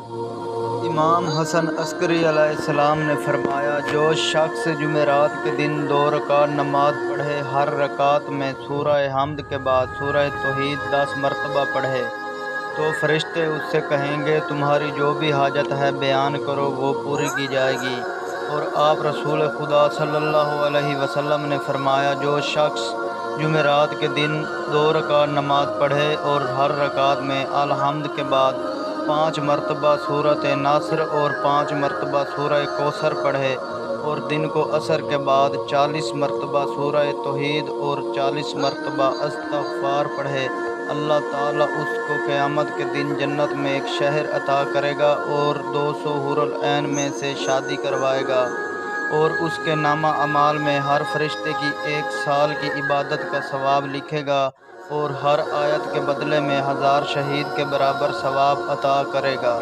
امام حسن عسکری علیہ السلام نے فرمایا، جو شخص جمعرات کے دن 2 رکعت نماز پڑھے، ہر رکعت میں سورہ حمد کے بعد سورہ توحید 10 مرتبہ پڑھے، تو فرشتے اس سے کہیں گے تمہاری جو بھی حاجت ہے بیان کرو، وہ پوری کی جائے گی۔ اور آپ رسول خدا صلی اللہ علیہ وسلم نے فرمایا، جو شخص جمعرات کے دن 2 رکعت نماز پڑھے اور ہر رکعت میں الحمد کے بعد 5 مرتبہ سورۃ ناصر اور 5 مرتبہ سورہ کوثر پڑھے، اور دن کو عصر کے بعد 40 مرتبہ سورہ توحید اور 40 مرتبہ استغفار پڑھے، اللہ تعالیٰ اس کو قیامت کے دن جنت میں ایک شہر عطا کرے گا اور 200 حور العین میں سے شادی کروائے گا، اور اس کے نامہ اعمال میں ہر فرشتے کی 1 سال کی عبادت کا ثواب لکھے گا، اور ہر آیت کے بدلے میں 1000 شہید کے برابر ثواب عطا کرے گا۔